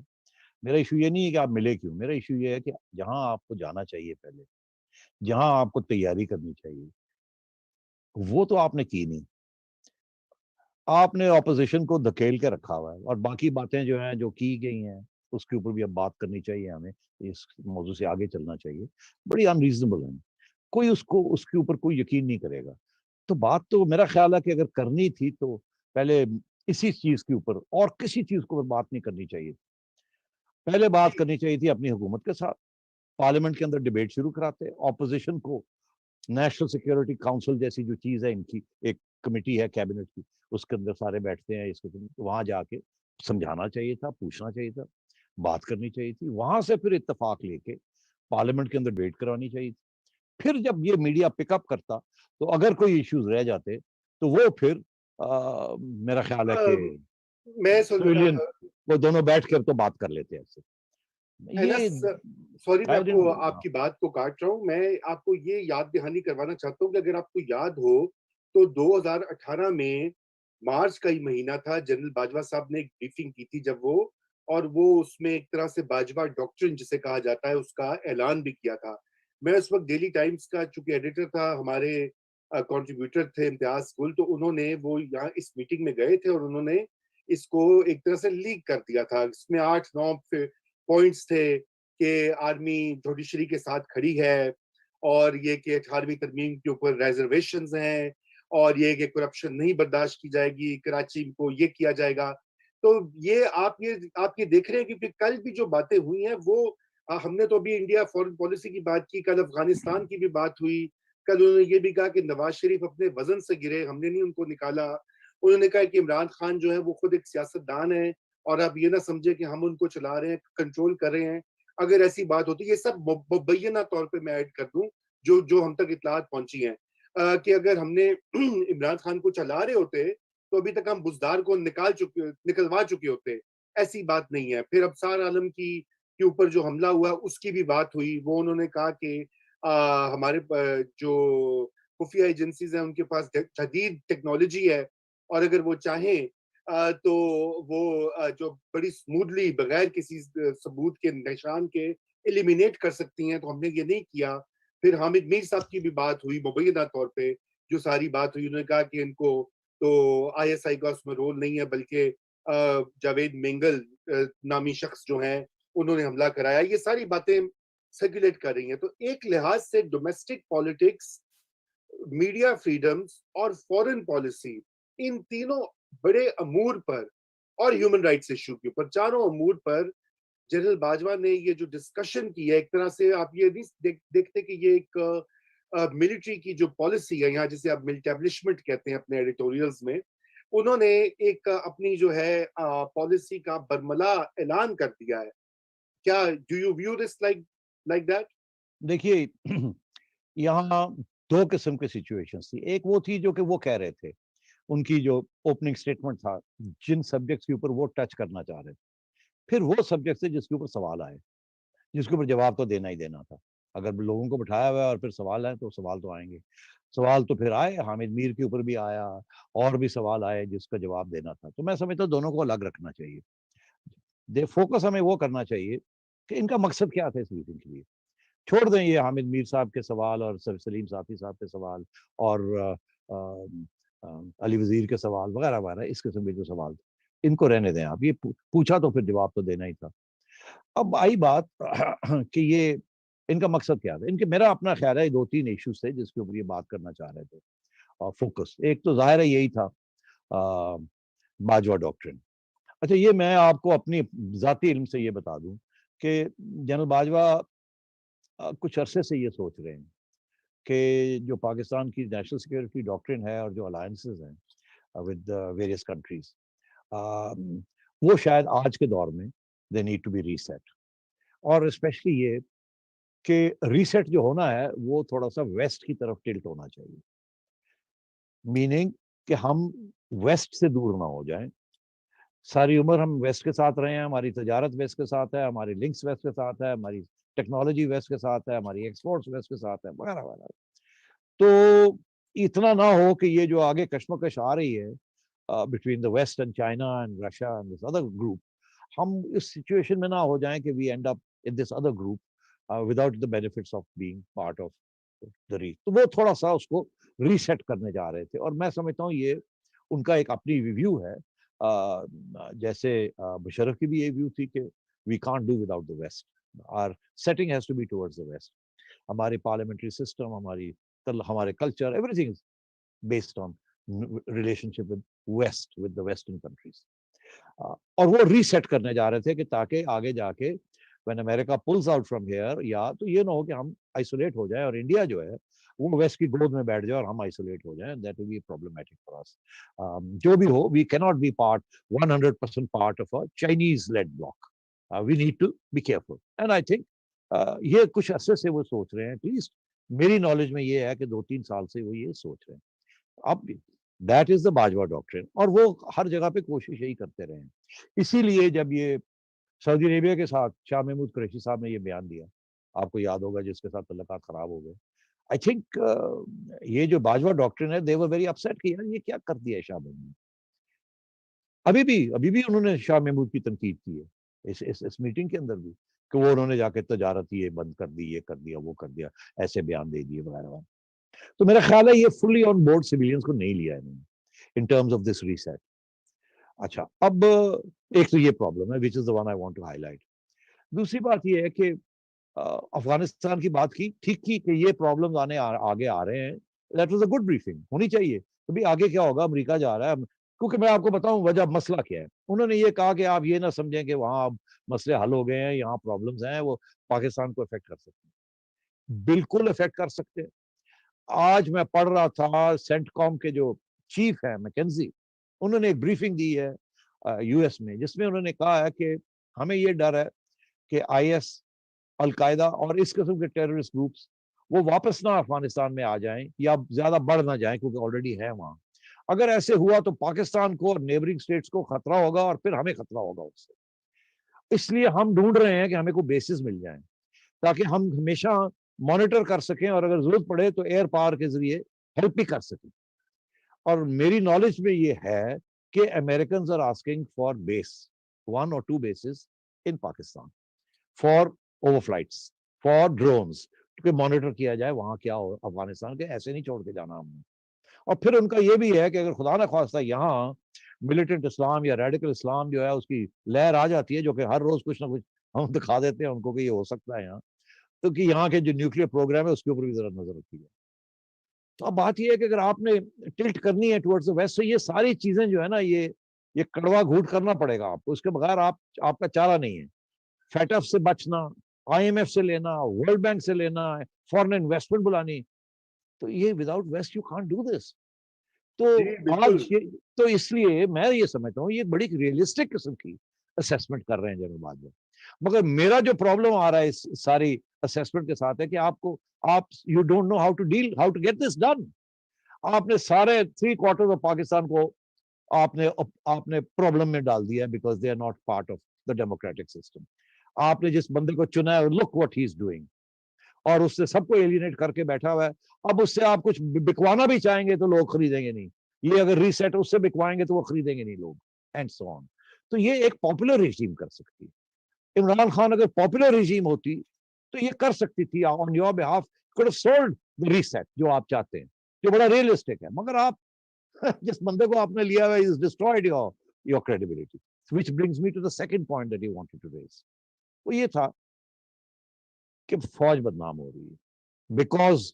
میرا ایشو یہ نہیں ہے کہ آپ ملے کیوں. میرا ایشو یہ ہے کہ جہاں آپ کو جانا چاہیے، پہلے جہاں آپ کو تیاری کرنی چاہیے، وہ تو آپ نے کی نہیں. آپ نے اپوزیشن کو دھکیل کے رکھا ہوا ہے، اور باقی باتیں جو ہیں جو کی گئی ہیں اس کے اوپر بھی اب بات کرنی چاہیے. ہمیں اس موضوع سے آگے چلنا چاہیے. بڑی ان ریزنبل ہیں. کوئی اس کے اوپر کوئی یقین نہیں کرے گا. تو بات تو میرا خیال ہے کہ اگر کرنی تھی تو پہلے اسی چیز کے اوپر اور کسی چیز کے اوپر بات نہیں کرنی چاہیے. پہلے بات کرنی چاہیے تھی اپنی حکومت کے ساتھ، پارلیمنٹ کے اندر ڈیبیٹ شروع کراتے، اپوزیشن کو نیشنل سیکیورٹی کاؤنسل جیسی جو چیز ہے، ان کی ایک کمیٹی ہے کیبنٹ کی، اس کے اندر سارے بیٹھتے ہیں، اس کے وہاں جا کے سمجھانا چاہیے تھا، پوچھنا چاہیے تھا، بات کرنی چاہیے تھی. وہاں سے پھر اتفاق لے کے پارلیمنٹ کے اندر ڈیبیٹ کروانی چاہیے تھی. پھر جب یہ میڈیا پک اپ کرتا تو اگر کوئی ایشوز رہ جاتے تو وہ پھر میرا خیال ہے کہ میں سویلین وہ دونوں بیٹھ کر تو بات کر لیتے ہیں ایسے. یہ سوری میں آپ کو آپ کی بات کو کاٹ رہا ہوں. میں آپ کو یہ یاد دہانی کروانا چاہتا ہوں کہ اگر آپ کو یاد ہو تو 2018 میں مارچ کا ہی مہینہ تھا, جنرل باجوہ صاحب نے ایک بریفنگ کی تھی جب وہ, اور وہ اس میں ایک طرح سے باجوہ ڈاکٹرن جسے کہا جاتا ہے اس کا اعلان بھی کیا تھا. میں اس وقت ڈیلی ٹائمز کا چونکہ ایڈیٹر تھا, ہمارے کنٹریبیوٹر تھے امتیاز گل, تو انہوں نے وہ یہاں اس میٹنگ میں گئے تھے اور انہوں نے اس کو ایک طرح سے لیک کر دیا تھا. اس میں 8-9 پوائنٹس تھے کہ آرمی جوڈیشری کے ساتھ کھڑی ہے, اور یہ کہ 18ویں ترمیم کے اوپر ریزرویشنز ہیں, اور یہ کہ کرپشن نہیں برداشت کی جائے گی, کراچی کو یہ کیا جائے گا. تو یہ آپ یہ دیکھ رہے ہیں کہ کل بھی جو باتیں ہوئی ہیں وہ ہم نے تو ابھی انڈیا فورن پالیسی کی بات کی, کل افغانستان کی بھی بات ہوئی, کل انہوں نے یہ بھی کہا کہ نواز شریف اپنے وزن سے گرے, ہم نے نہیں ان کو نکالا. انہوں نے کہا کہ عمران خان جو ہے وہ خود ایک سیاست دان ہے اور آپ یہ نہ سمجھے کہ ہم ان کو چلا رہے ہیں, کنٹرول کر رہے ہیں. اگر ایسی بات ہوتی, یہ سب مبینہ طور پہ میں ایڈ کر دوں جو ہم تک اطلاعات پہنچی ہیں, کہ اگر ہم نے عمران خان کو چلا رہے ہوتے تو ابھی تک ہم بزدار کو نکلوا چکے ہوتے. ایسی بات نہیں ہے. پھر ابصار عالم کے اوپر جو حملہ ہوا اس کی بھی بات ہوئی. وہ انہوں نے کہا کہ ہمارے جو خفیہ ایجنسیز ہیں ان کے پاس جدید ٹیکنالوجی ہے, اور اگر وہ چاہیں تو وہ جو بڑی سموتھلی بغیر کسی ثبوت کے نشان کے ایلیمینیٹ کر سکتی ہیں. تو ہم نے یہ نہیں کیا. پھر حامد میر صاحب کی بھی بات ہوئی مبینہ طور پہ, جو ساری بات ہوئی, انہوں نے کہا کہ ان کو تو آئی ایس آئی کا اس میں رول نہیں ہے, بلکہ جاوید مینگل نامی شخص جو ہیں انہوں نے حملہ کرایا. یہ ساری باتیں سرکولیٹ کر رہی ہیں. تو ایک لحاظ سے ڈومیسٹک پالیٹکس, میڈیا فریڈمز اور فورن پالیسی, ان تینوں بڑے امور پر, اور ہیومن رائٹس ایشو کے اوپر, چاروں امور پر جنرل باجوہ نے یہ جو ڈسکشن کی ہے, ایک طرح سے آپ یہ نہیں دیکھتے کہ یہ ایک ملٹری کی جو پالیسی ہے یہاں, جسے آپ ملٹیبلشمنٹ کہتے ہیں اپنے ایڈیٹوریلز میں, انہوں نے ایک اپنی جو ہے پالیسی کا برملا اعلان کر دیا ہے. کیا do you view this like that? دیکھیے یہاں دو قسم کے سچویشنز تھی. ایک وہ تھی جو کہ وہ کہہ رہے تھے, ان کی جو اوپننگ سٹیٹمنٹ تھا, جن سبجیکٹس کے اوپر وہ ٹچ کرنا چاہ رہے تھے. پھر وہ سبجیکٹ تھے جس کے اوپر سوال آئے, جس کے اوپر جواب تو دینا ہی دینا تھا. اگر لوگوں کو بٹھایا ہوا ہے اور پھر سوال آئے تو سوال تو آئیں گے. سوال تو پھر آئے, حامد میر کے اوپر بھی آیا, اور بھی سوال آئے جس کا جواب دینا تھا. تو میں سمجھتا ہوں دونوں کو الگ رکھنا چاہیے. فوکس ہمیں وہ کرنا چاہیے کہ ان کا مقصد کیا تھا اس میٹنگ کے لیے. چھوڑ دیں یہ حامد میر صاحب کے سوال اور سلیم صافی صاحب کے سوال اور علی وزیر کے سوال وغیرہ وغیرہ, اس قسم کے جو سوال تھے ان کو رہنے دیں آپ. یہ پوچھا تو پھر جواب تو دینا ہی تھا. اب آئی بات کہ یہ ان کا مقصد کیا تھا. ان کے میرا اپنا خیال ہے 2-3 ایشوز تھے جس کے اوپر یہ بات کرنا چاہ رہے تھے. فوکس ایک تو ظاہر ہے یہی تھا باجوہ ڈاکٹرن. اچھا, یہ میں آپ کو اپنی ذاتی علم سے یہ بتا دوں کہ جنرل باجوہ کچھ عرصے سے یہ سوچ رہے ہیں کہ جو پاکستان کی نیشنل سیکورٹی ڈاکٹرن ہے اور جو الائنسز ہیں ود ویریس کنٹریز, وہ شاید آج کے دور میں they need to be reset. اور اسپیشلی یہ کہ ریسیٹ جو ہونا ہے وہ تھوڑا سا ویسٹ کی طرف ٹلٹ ہونا چاہیے. میننگ کہ ہم ویسٹ سے دور نہ ہو جائیں. ساری عمر ہم ویسٹ کے ساتھ رہے ہیں, ہماری تجارت ویسٹ کے ساتھ ہے, ہماری لنکس ویسٹ کے ساتھ ہے, ہماری ٹیکنالوجی ویسٹ کے ساتھ ہے, ہماری ایکسپورٹس ویسٹ کے ساتھ ہے, وغیرہ وغیرہ. تو اتنا نہ ہو کہ یہ جو آگے کشمکش آ رہی ہے between the West and China and Russia and this other group, ہم اس سچویشن میں نہ ہو جائیں کہ we end up in this other group without the benefits of being part of the reach. تو وہ تھوڑا سا اس کو ریسیٹ کرنے جا رہے تھے, اور میں سمجھتا ہوں یہ ان کا ایک اپنی ریویو ہے. جیسے مشرف کی بھی یہ ویو تھی کہ we can't do without the West, our setting has to be towards the west. ہماری parliamentary system, ہمارے culture, everything is based on relationship with west, with the western countries. اور وہ ریسیٹ کرنے جا رہے تھے کہ تاکہ آگے جا کے when America pulls out from here, یا تو یہ نہ ہو کہ ہم آئسولیٹ ہو جائیں اور انڈیا جو ہے وہ ویسٹ کی گود میں بیٹھ جائے اور ہم آئسولیٹ ہو جائیں. That will be problematic for us. جو بھی ہو, we cannot be 100% part of a Chinese led bloc. We need to be careful. And I think یہ کچھ عرصے سے وہ سوچ رہے ہیں, at least میری نالج میں یہ ہے کہ 2-3 سال سے وہ یہ سوچ رہے ہیں. اب دیٹ از دا باجوہ ڈاکٹرن, اور وہ ہر جگہ پہ کوشش یہی کرتے رہے ہیں. اسی لیے جب یہ سعودی عربیہ کے ساتھ شاہ محمود قریشی صاحب نے یہ بیان دیا, آپ کو یاد ہوگا, جس کے ساتھ تعلقات خراب ہو گئے, آئی تھنک یہ جو باجوہ ڈاکٹرن ہے, دے ور ویری اپسیٹ کہ یار یہ کیا کر دیا ہے شاہ محمود. ابھی بھی انہوں نے شاہ محمود کی تنقید کی ہے اس میٹنگ کے اندر بھی, کہ وہ انہوں نے جا کے تجارت یہ بند کر دی, یہ کر دیا, وہ کر دیا, ایسے بیان دے دیے وغیرہ. تو میرا خیال ہے یہ فلی آن بورڈ سویلینز کو نہیں لیا انہوں نے in terms of this reset. اچھا, اب ایک تو یہ پرابلم ہے which is the one I want to highlight. دوسری بات یہ ہے کہ افغانستان کی بات کی, ٹھیک کی کہ یہ پرابلمز آگے آ رہے ہیں, that was a good briefing, ہونی چاہیے. تو بھی آگے کیا ہوگا, امریکہ جا رہا ہے, کیونکہ میں آپ کو بتاؤں وجہ مسئلہ کیا ہے. انہوں نے یہ کہا کہ آپ یہ نہ سمجھیں کہ وہاں اب مسئلے حل ہو گئے ہیں, یہاں پرابلمز ہیں, وہ پاکستان کو افیکٹ کر سکتے ہیں. بالکل افیکٹ کر سکتے ہیں. آج میں پڑھ رہا تھا سینٹ کام کے جو چیف ہے میکنزی, انہوں نے ایک بریفنگ دی ہے یو ایس میں, جس میں انہوں نے کہا ہے کہ ہمیں یہ ڈر ہے کہ آئی ایس, القاعدہ اور اس قسم کے ٹیررسٹ گروپس وہ واپس نہ افغانستان میں آ جائیں یا زیادہ بڑھ نہ جائیں, کیونکہ آلریڈی ہے وہاں. اگر ایسے ہوا تو پاکستان کو اور نیبرنگ اسٹیٹس کو خطرہ ہوگا, اور پھر ہمیں خطرہ ہوگا اس سے. اس لیے ہم ڈھونڈ رہے ہیں کہ ہمیں کوئی بیسز مل جائیں تاکہ ہم ہمیشہ مانیٹر کر سکیں, اور اگر ضرورت پڑے تو ایئر پاور کے ذریعے ہیلپ بھی کر سکیں. اور میری نالج میں یہ ہے کہ Americans are asking for base, 1 or 2 bases in Pakistan, for over flights, for drones, کہ مانیٹر کیا جائے وہاں کیا ہو افغانستان کے, ایسے نہیں چھوڑ کے جانا ہم نے. اور پھر ان کا یہ بھی ہے کہ اگر خدا نہ خواستہ یہاں ملیٹنٹ اسلام یا ریڈیکل اسلام جو ہے اس کی لہر آ جاتی ہے, جو کہ ہر روز کچھ نہ کچھ ہم دکھا دیتے ہیں ان کو کہ یہ ہو سکتا ہے یہاں, تو کہ یہاں کے جو نیوکلیر پروگرام ہے اس کے اوپر بھی ذرا نظر رکھی ہے. تو اب بات یہ ہے کہ اگر آپ نے ٹلٹ کرنی ہے ٹورڈز دا ویسٹ, تو یہ ساری چیزیں جو ہے نا, یہ کڑوا گھونٹ کرنا پڑے گا آپ کو, اس کے بغیر آپ کا چارہ نہیں ہے. فیٹ ایف سے بچنا, آئی ایم ایف سے لینا, ورلڈ بینک سے لینا, فورن انویسٹمنٹ بلانی, تو یہ without West you can't do this. تو آج تو اس لیے میں یہ سمجھتا ہوں یہ بڑی ریئلسٹک قسم کی اسیسمنٹ کر رہے ہیں جنرل باجوہ. مگر میرا جو پرابلم آ رہا ہے اس ساری اسیسمنٹ کے ساتھ ہے کہ آپ you don't know how to get this done. آپ نے سارے 3/4 آف پاکستان کو آپ نے پرابلم میں ڈال دیا because they are not part of the democratic system. آپ نے جس بندے کو چنا ہے, look what he is doing, اور اس سے سب کو ایلینیٹ کر کے بیٹھا ہوا ہے. اب اس سے آپ کچھ بکوانا بھی چاہیں گے تو لوگ خریدیں گے نہیں. یہ اگر ریسیٹ اس سے بکوائیں گے تو وہ خریدیں گے نہیں لوگ, اینڈ سو آن. تو یہ ایک پاپولر ریجیم کر سکتی. عمران خان اگر پاپولر ریجیم ہوتی تو یہ کر سکتی تھی on your behalf, could have sold the reset جو آپ چاہتے ہیں, جو بڑا ریئلسٹک ہے. مگر آپ جس بندے کو آپ نے لیا ہوا is destroyed your credibility, which brings me to the second point that you wanted to raise. وہ یہ تھا کہ فوج بدنام ہو رہی ہے بیکاز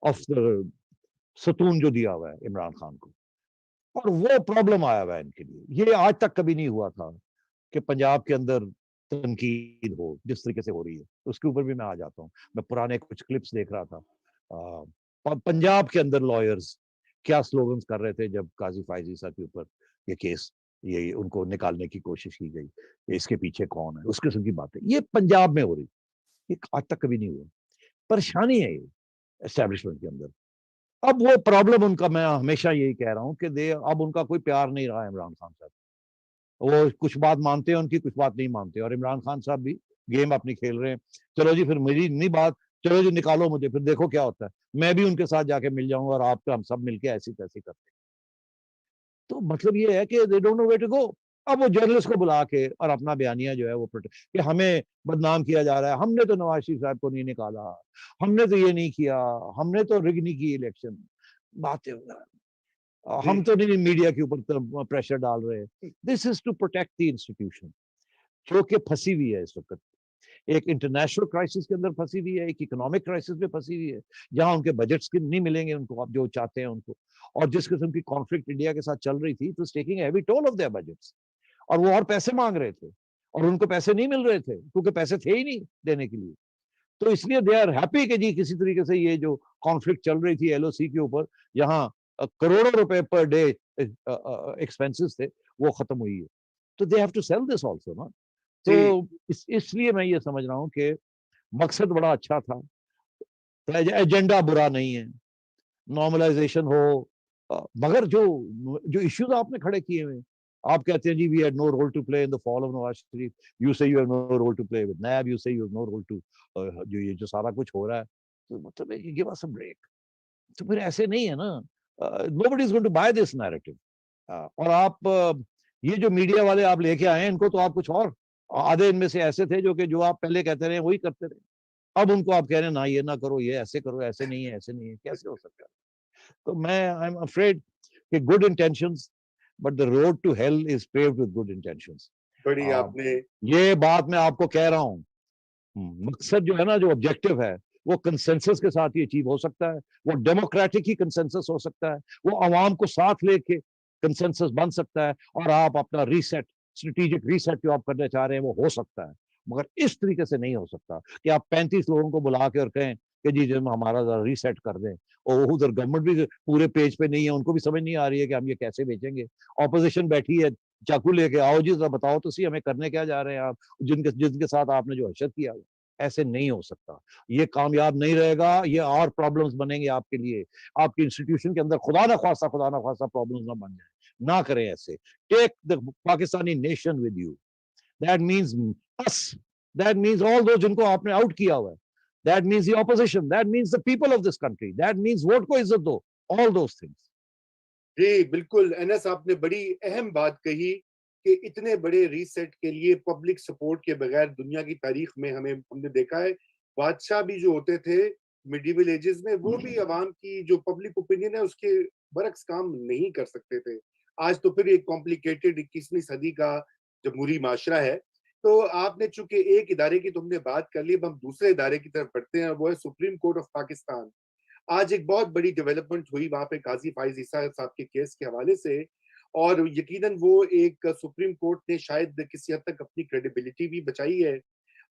آف دا ستون جو دیا ہوا ہے عمران خان کو, اور وہ پرابلم آیا ہوا ہے ان کے لیے. یہ آج تک کبھی نہیں ہوا تھا کہ پنجاب کے اندر تنقید ہو جس طریقے سے ہو رہی ہے. اس کے اوپر بھی میں آ جاتا ہوں. میں پرانے کچھ کلپس دیکھ رہا تھا, پنجاب کے اندر لائرز کیا سلوگنز کر رہے تھے جب قاضی فائز عیسیٰ کے اوپر یہ کیس, یہ ان کو نکالنے کی کوشش کی گئی, اس کے پیچھے کون ہے, اس قسم کی باتیں یہ پنجاب میں ہو رہی. یہ آج تک کبھی نہیں ہوا. پریشانی ہے یہ اسٹیبلشمنٹ کے اندر. اب وہ پرابلم ان کا, میں ہمیشہ یہی کہہ رہا ہوں کہ اب ان کا کوئی پیار نہیں رہا عمران خان صاحب. وہ کچھ بات مانتے ہیں ان کی, کچھ بات نہیں مانتے, اور عمران خان صاحب بھی گیم اپنی کھیل رہے ہیں. چلو جی پھر میری نہیں بات, چلو جی نکالو مجھے, پھر دیکھو کیا ہوتا ہے. میں بھی ان کے ساتھ جا کے مل جاؤں گا اور آپ ہم سب مل کے ایسی تیسی کرتے ہیں. تو مطلب یہ ہے کہ they don't know where to go. اب وہ جرنلسٹ کو بلا کے اور اپنا بیانیہ جو ہے وہ کہ ہمیں بدنام کیا جا رہا ہے, ہم نے تو نواز شریف صاحب کو نہیں نکالا, ہم نے تو یہ نہیں کیا, ہم نے تو رگ نہیں کی الیکشن. باتیں ہم تو نہیں میڈیا کے اوپر پریشر ڈال رہے. دس از ٹو پروٹیکٹ دی انسٹیٹیوشن جو کہ پھنسی ہوئی ہے اس وقت. ایک انٹرنیشنل کرائسس کے اندر پھنسی ہوئی ہے, ایک اکنامک کرائسس میں پھنسی ہوئی ہے, جہاں ان کے بجٹس نہیں ملیں گے ان کو اب جو چاہتے ہیں ان کو. اور جس قسم کی کانفلکٹ انڈیا کے ساتھ چل رہی تھی, تو taking heavy toll of their budgets, اور وہ اور پیسے مانگ رہے تھے اور ان کو پیسے نہیں مل رہے تھے کیونکہ پیسے تھے ہی نہیں دینے کے لیے. تو اس لیے دے آر ہیپی کہ جی کسی طریقے سے یہ جو کانفلکٹ چل رہی تھی ایل او سی کے اوپر, جہاں کروڑوں روپے پر ڈے ایکسپینسز تھے, وہ ختم ہوئی ہے. تو they have to sell this also نا. تو اس لیے میں یہ سمجھ رہا ہوں کہ مقصد بڑا اچھا تھا, ایجنڈا برا نہیں ہے, نارملائزیشن ہو, مگر جو ایشوز آپ نے کھڑے کیے ہوئے, آپ کہتے ہیں جی we had no role to play in the fall of Nawaz Sharif, you say you have no role to play with NAB, you say you have no role to, جو یہ جو سارا کچھ ہو رہا ہے, تو مطلب ہے گیو اس اے بریک. تو پھر ایسے نہیں ہے نا, nobody is going to buy this narrative. اور آپ یہ جو میڈیا والے آپ لے کے آئے ہیں, ان کو تو آپ کچھ اور, آدھے ان میں سے ایسے تھے جو آپ پہلے کہتے رہے وہی کرتے رہے, اب ان کو آپ کہہ رہے ہیں نہ یہ نہ کرو, یہ ایسے کرو, ایسے نہیں ہے, ایسے نہیں ہے, کیسے ہو سکتا ہے؟ تو میں آئی ایم افریڈ کہ good intentions, but the road to hell is paved with good intentions. بڑی آپ نے یہ بات میں آپ کو کہہ رہا ہوں, مقصد جو ہے نا, جو آبجیکٹو ہے, وہ کنسنسس کے ساتھ ہی اچیو ہو سکتا ہے, وہ ڈیموکریٹک ہی کنسنسس ہو سکتا ہے, وہ عوام کو ساتھ لے کے کنسنسس بن سکتا ہے, اور آپ اپنا ریسیٹ, اسٹریٹجک ریسیٹ جو آپ کرنا چاہ رہے ہیں وہ ہو سکتا ہے. مگر اس طریقے سے نہیں ہو سکتا کہ آپ 35 لوگوں کو بلا کے اور کہیں کہ جی جب ہمارا ریسیٹ کر دیں, اور ادھر گورنمنٹ بھی پورے پیج پہ نہیں ہے, ان کو بھی سمجھ نہیں آ رہی ہے کہ ہم یہ کیسے بیچیں گے. اپوزیشن بیٹھی ہے چاقو لے کے, آؤ جی ذرا بتاؤ تو سی ہمیں کرنے کیا جا رہے ہیں آپ, جن کے ساتھ آپ نے جو حشر کیا. ایسے نہیں ہو سکتا, یہ کامیاب نہیں رہے گا, یہ اور پرابلمز بنیں گے آپ کے لیے, آپ کی انسٹیٹیوشن کے اندر خدا نہ خواستہ پرابلمز نہ بن جائیں. نہ کریں ایسے. Take the Pakistani nation with you. That means us. That means all those جن کو آپ نے آؤٹ کیا ہوا ہے. That means the opposition. That means the people of this country. That means vote کو عزت دو. All those things. جی بالکل انس, آپ نے بڑی اہم بات کہی کہ اتنے بڑے ریسیٹ کے لیے پبلک سپورٹ کے بغیر دنیا کی تاریخ میں ہم نے دیکھا ہے, بادشاہ بھی جو ہوتے تھے میڈیول ایجز میں, وہ بھی عوام کی جو پبلک اوپینین ہے اس کے برعکس کام نہیں کر سکتے تھے. آج تو پھر ایک کمپلیکیٹڈ 21ویں صدی کا جمہوری معاشرہ ہے. تو آپ نے چونکہ ایک ادارے کی تم نے بات کر لی, اب ہم دوسرے ادارے کی طرف بڑھتے ہیں, وہ ہے سپریم کورٹ آف پاکستان. آج ایک بہت بڑی ڈیولپمنٹ ہوئی وہاں پہ قاضی فائز عیسیٰ صاحب کے کیس کے حوالے سے, اور یقیناً وہ ایک سپریم کورٹ نے شاید کسی حد تک اپنی کریڈیبلٹی بھی بچائی ہے.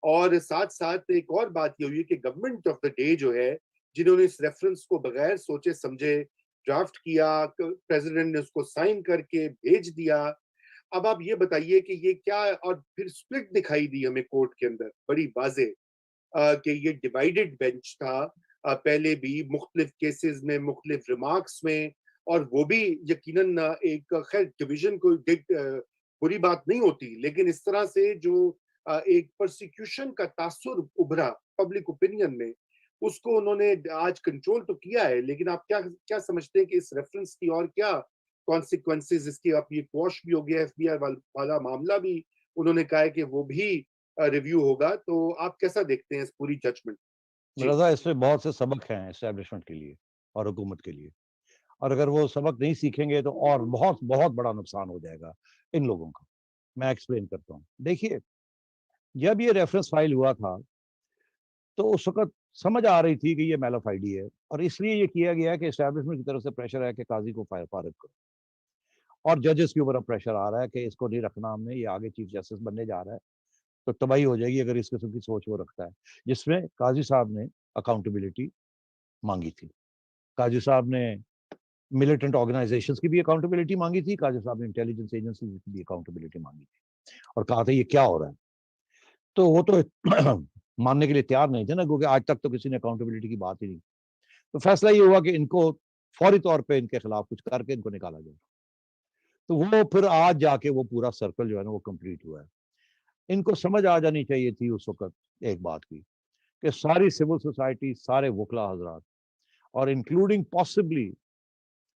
اور ساتھ ساتھ ایک اور بات یہ ہوئی کہ گورنمنٹ آف دا ڈے جو ہے, جنہوں نے اس ریفرنس کو بغیر سوچے سمجھے ڈرافٹ کیا, پریزیڈنٹ نے اس کو سائن کر کے بھیج دیا. اب آپ یہ بتائیے کہ یہ کیا, اور پھر سپلٹ دکھائی دی ہمیں کورٹ کے اندر بڑی واضح کہ یہ ڈیوائیڈڈ بینچ تھا پہلے بھی مختلف کیسز میں, مختلف ریمارکس میں, اور وہ بھی یقیناً ایک خیر ڈویژن کو بری بات نہیں ہوتی, لیکن اس طرح سے جو ایک پرسیکیوشن کا تاثر ابھرا پبلک اوپینین میں, اس کو انہوں نے آج کنٹرول تو کیا ہے. لیکن آپ کیا سمجھتے ہیں کہ اس ریفرنس کی اور کیا کانسیکوینسز, اس کی اب یہ کوش بھی ہو گیا, ایف بی آئی والا معاملہ بھی انہوں نے کہا ہے کہ وہ بھی ریویو ہوگا, تو آپ کیسا دیکھتے ہیں اس پوری ججمنٹ؟ رضا, اس میں بہت سے سبق ہیں اسٹیبلشمنٹ کے لیے اور حکومت کے لیے, اور اگر وہ سبق نہیں سیکھیں گے تو اور بہت بہت بڑا نقصان ہو جائے گا ان لوگوں کا. میں ایکسپلین کرتا ہوں. دیکھیے, جب یہ ریفرنس فائل ہوا تھا تو اس وقت سمجھ آ رہی تھی کہ یہ میل آف آئی ڈی ہے, اور اس لیے یہ کیا گیا کہ اسٹیبلشمنٹ کی طرف سے پریشر ہے کہ قاضی کو فارغ کرو, اور ججز کے اوپر اب پریشر آ رہا ہے کہ اس کو نہیں رکھنا ہم نے, یہ آگے چیف جسٹس بننے جا رہا ہے, تو تباہی ہو جائے گی اگر اس قسم کی سوچ وہ رکھتا ہے. جس میں قاضی صاحب نے اکاؤنٹیبلٹی مانگی تھی, قاضی صاحب نے ملیٹنٹ آرگنائزیشنز کی بھی اکاؤنٹیبلٹی مانگی تھی, قاضی صاحب نے انٹیلیجنس ایجنسیز کی بھی اکاؤنٹیبلٹی مانگی تھی, اور کہا تھا یہ کیا ہو رہا ہے. تو وہ تو ماننے کے لیے تیار نہیں تھے نا, کیونکہ آج تک تو کسی نے اکاؤنٹیبلٹی کی بات ہی نہیں. تو فیصلہ یہ ہوا کہ ان کو فوری طور پہ ان کے خلاف کچھ کر کے ان کو نکالا جائے. تو وہ پھر آج جا کے وہ پورا سرکل جو ہے نا وہ کمپلیٹ ہوا ہے. ان کو سمجھ آ جانی چاہیے تھی اس وقت ایک بات کی, کہ ساری سول سوسائٹی, سارے وکلا حضرات, اور انکلوڈنگ پاسبلی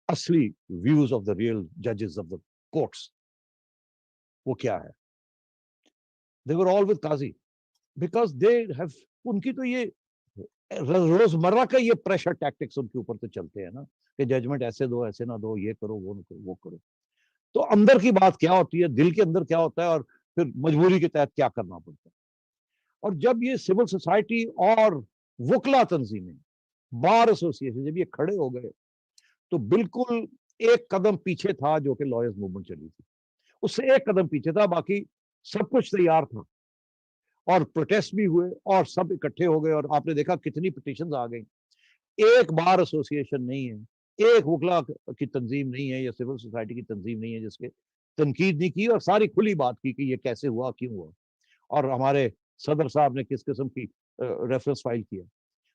اصلی ویوز آف دا ریئل ججز آف دا کورٹس, وہ کیا ہے, they were all with Qazi, because they have, ان کی تو یہ روزمرہ کا یہ پریشر ٹیکٹکس ان کے اوپر تو چلتے ہیں نا, کہ ججمنٹ ایسے دو, ایسے نہ دو, یہ کرو, وہ نہ کرو, وہ کرو. تو اندر کی بات کیا ہوتی ہے, دل کے اندر کیا ہوتا ہے, اور پھر مجبوری کے تحت کیا کرنا پڑتا ہے. اور جب یہ سول سوسائٹی اور وکلا تنظیمیں, بار ایسوسیشن, جب یہ کھڑے ہو گئے تو بالکل ایک قدم پیچھے تھا جو کہ لائرز موومنٹ چلی تھی, اس سے ایک قدم پیچھے تھا, باقی سب کچھ تیار تھا, اور پروٹیسٹ بھی ہوئے اور سب اکٹھے ہو گئے, اور آپ نے دیکھا کتنی پٹیشنز آ گئی. ایک بار ایسوسیشن نہیں ہے, ایک وکلا کی تنظیم نہیں ہے, یا سول سوسائٹی کی تنظیم نہیں ہے جس کے تنقید نہیں کی, اور ساری کھلی بات کی کہ یہ کیسے ہوا, کیوں ہوا, اور ہمارے صدر صاحب نے کس قسم کی ریفرنس فائل کیا.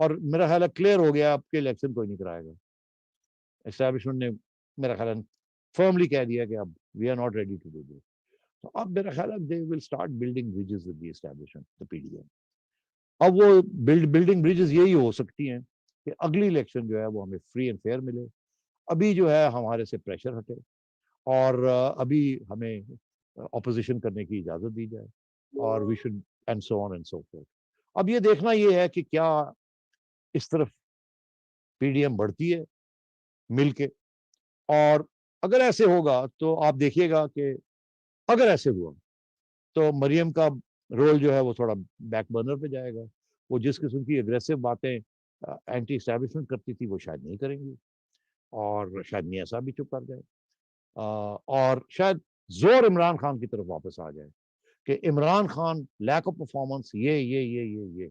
اور میرا خیال ہے کلیئر ہو گیا اب کہ الیکشن کوئی نہیں کرائے گا. اسٹیبلشمنٹ نے میرا خیال ہے فرملی کہہ دیا کہ اب we are not ready to do this. تو اب میرا خیال ہے they will start building bridges with the establishment the P D M. اب وہ بلڈنگ بریجز یہی ہو سکتی ہیں کہ اگلی الیکشن جو ہے وہ ہمیں فری اینڈ فیئر ملے. ابھی جو ہے ہمارے سے پریشر ہٹے اور ابھی ہمیں اپوزیشن کرنے کی اجازت دی جائے اور we should and so on and so forth. اب یہ دیکھنا یہ ہے کہ کیا اس طرف پی ڈی ایم بڑھتی ہے مل کے, اور اگر ایسے ہوگا تو آپ دیکھیے گا کہ اگر ایسے ہوا تو مریم کا رول جو ہے وہ تھوڑا بیک برنر پہ جائے گا. وہ جس قسم کی اگریسو باتیں اینٹی اسٹیبلشمنٹ کرتی تھی وہ شاید نہیں کریں گی, اور شاید میاں صاحب بھی چپ کر جائے, اور شاید زور عمران خان کی طرف واپس آ جائے کہ Imran Khan lack of performance یہ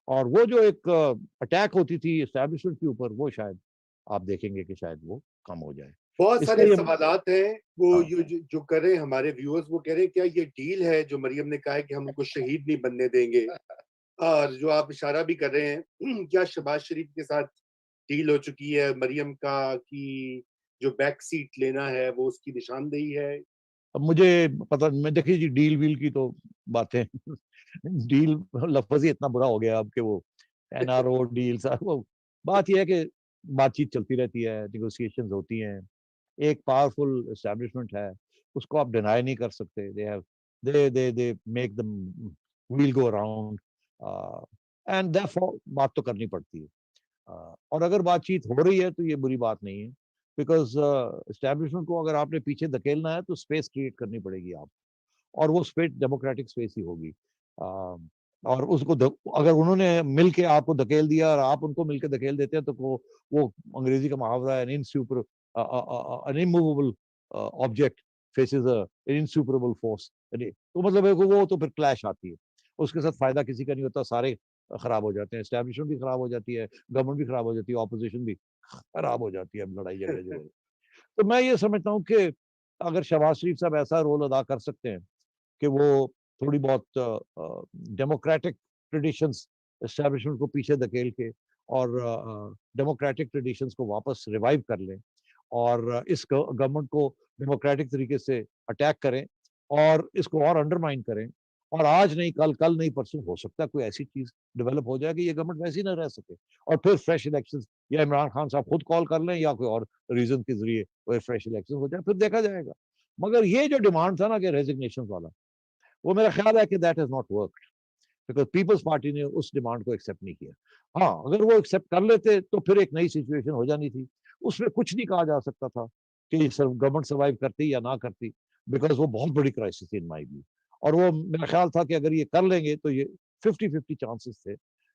اور وہ جو ایک اٹیک ہوتی تھی اسٹیبلشمنٹ کے اوپر وہ شاید آپ دیکھیں گے کہ شاید وہ کم ہو جائے. بہت اس سارے لیے سوالات ہیں وہ ہاں. جو کر رہے ہیں ہمارے ویورز, وہ کہہ رہے ہیں کیا یہ ڈیل ہے جو مریم نے کہا ہے کہ ہم ان کو شہید نہیں بننے دیں گے, اور جو آپ اشارہ بھی کر رہے ہیں کیا شہباز شریف کے ساتھ ڈیل ہو چکی ہے مریم کا کہ جو بیک سیٹ لینا ہے وہ اس کی نشاندہی ہے؟ اب مجھے پتہ, میں دیکھیے جی ڈیل ویل کی تو باتیں ڈیل لفظ ہی اتنا برا ہو گیا اب کہ وہ این آر او ڈیل, وہ بات یہ ہے کہ بات چیت چلتی رہتی ہے, نیگوسیشنز ہوتی ہیں. ایک پاورفل اسٹیبلشمنٹ ہے, اس کو آپ ڈینائی نہیں کر سکتے. they make the wheel go around and therefore بات تو کرنی پڑتی ہے. اور اگر بات چیت ہو رہی ہے تو یہ بری بات نہیں ہے, بیکاز اسٹیبلشمنٹ کو اگر آپ نے پیچھے دھکیلنا ہے تو اسپیس کریٹ کرنی پڑے گی آپ, اور وہ اسپیس ڈیموکریٹک اسپیس ہی ہوگی. اور اس کو اگر انہوں نے مل کے آپ کو دھکیل دیا اور آپ ان کو مل کے دھکیل دیتے ہیں تو وہ انگریزی کا محاورہ ہے an immovable object faces an insuperable force, تو مطلب ہے کہ وہ تو پھر کلیش آتی ہے, اس کے ساتھ فائدہ کسی کا نہیں ہوتا, سارے خراب ہو جاتے ہیں. اسٹیبلشمنٹ بھی خراب ہو جاتی ہے, گورنمنٹ بھی خراب ہو جاتی ہے, اپوزیشن بھی خراب ہو جاتی ہے لڑائی جھگڑے جو ہے. تو میں یہ سمجھتا ہوں کہ اگر شہباز شریف صاحب ایسا رول ادا کر سکتے ہیں کہ وہ تھوڑی بہت ڈیموکریٹک ٹریڈیشنز اسٹیبلشمنٹ کو پیچھے دھکیل کے اور ڈیموکریٹک ٹریڈیشنز کو واپس ریوائیو کر لیں اور اس گورنمنٹ کو ڈیموکریٹک طریقے سے اٹیک کریں اور اس کو اور انڈرمائن کریں, اور آج نہیں کل نہیں پرسوں ہو سکتا ہے کوئی ایسی چیز ڈیولپ ہو جائے کہ یہ گورنمنٹ ویسے ہی نہ رہ سکے, اور پھر فریش الیکشنز یا عمران خان صاحب خود کال کر لیں یا کوئی اور ریزن کے ذریعے وہ فریش الیکشن ہو جائے, پھر دیکھا جائے گا. مگر یہ جو ڈیمانڈ تھا نا کہ ریزگنیشن والا, وہ میرا خیال ہے کہ that has not worked, because Peoples Party نے اس ڈیمانڈ کو ایکسیپٹ نہیں کیا. ہاں اگر وہ ایکسیپٹ کر لیتے تو پھر ایک نئی سچویشن ہو جانی تھی. اس میں کچھ نہیں کہا جا سکتا تھا کہ گورنمنٹ سروائیو کرتی یا نہ کرتی, بیکاز وہ بہت بڑی کرائسس تھی ان مائی ویو. اور وہ میرا خیال تھا کہ اگر یہ کر لیں گے تو یہ 50-50 چانسز تھے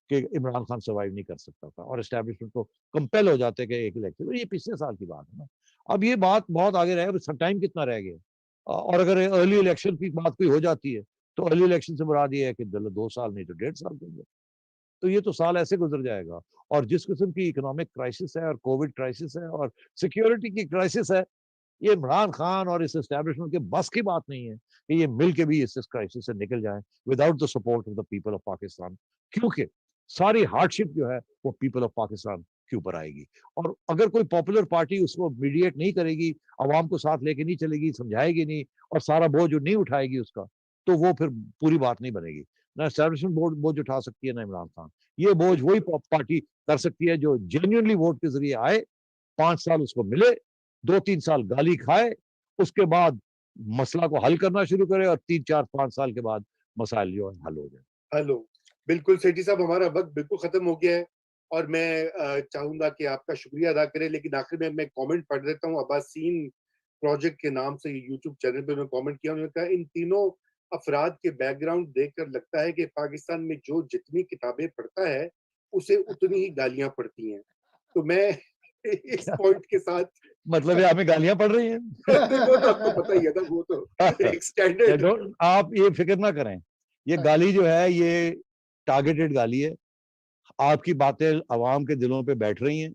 کہ عمران خان سروائیو نہیں کر سکتا تھا اور اسٹیبلشمنٹ کو کمپیل ہو جاتے کہ ایک الیکشن. یہ پچھلے سال کی بات ہے نا, اب یہ بات بہت آگے رہے, ٹائم کتنا رہ گیا. اور اگر ارلی الیکشن کی بات کوئی ہو جاتی ہے تو ارلی الیکشن سے مراد یہ ہے کہ 2 سال نہیں تو 1.5 سال کے اندر, تو یہ تو سال ایسے گزر جائے گا. اور جس قسم کی اکنامک کرائسس ہے اور کووڈ کرائسس ہے اور سیکیورٹی کی کرائسس ہے, یہ عمران خان اور اس اسٹیبلشمنٹ کے بس کی بات نہیں ہے کہ یہ مل کے بھی اس کرائسس سے نکل جائیں without the support of the people of Pakistan, کیونکہ ساری ہارڈ شپ جو ہے وہ پیپل آف پاکستان کے اوپر آئے گی. اور اگر کوئی پاپولر پارٹی اس کو میڈیٹ نہیں کرے گی, عوام کو ساتھ لے کے نہیں چلے گی, سمجھائے گی نہیں اور سارا بوجھ نہیں اٹھائے گی اس کا, تو وہ پھر پوری بات نہیں بنے گی. نہ اسٹیبلشمنٹ بوجھ اٹھا سکتی ہے نہ عمران خان. یہ بوجھ وہی پارٹی کر سکتی ہے جو جینیونلی ووٹ کے ذریعے آئے, 5 سال اس کو ملے, 2-3 سال گالی کھائے, اس کے بعد مسئلہ کو حل کرنا شروع کرے اور 3-4-5 سال کے بعد مسائل جو ہے حل ہو جائے. ہلو بالکل سیٹھی صاحب, ہمارا وقت بالکل ختم ہو گیا ہے اور میں چاہوں گا کہ آپ کا شکریہ ادا کریں, لیکن آخر میں کامنٹ پڑھ دیتا ہوں. عباسین پروجیکٹ کے نام سے یوٹیوب چینل پہ میں کامنٹ کیا, انہوں نے کہا ان تینوں افراد کے بیک گراؤنڈ دیکھ کر لگتا ہے کہ پاکستان میں جو جتنی کتابیں پڑھتا ہے اسے اتنی ہی گالیاں پڑتی ہیں. تو میں اس پوائنٹ کے ساتھ مطلب یہ ہمیں گالیاں پڑ رہی ہیں. وہ تو آپ کو پتہ ہی ہے نا, وہ تو ایک سٹینڈرڈ. آپ یہ فکر نہ کریں, یہ گالی جو ہے یہ ٹارگیٹڈ گالی ہے. آپ کی باتیں عوام کے دلوں پہ بیٹھ رہی ہیں,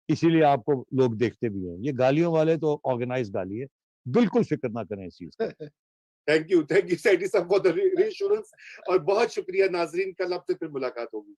اسی لیے آپ کو لوگ دیکھتے بھی ہیں. یہ گالیوں والے تو آرگنائز گالی ہے, بالکل فکر نہ کریں اس چیز کا. تھینک یو سیٹھی صاحب فار دی ری ایشورنس, اور بہت شکریہ ناظرین. کل آپ سے پھر ملاقات ہوگی.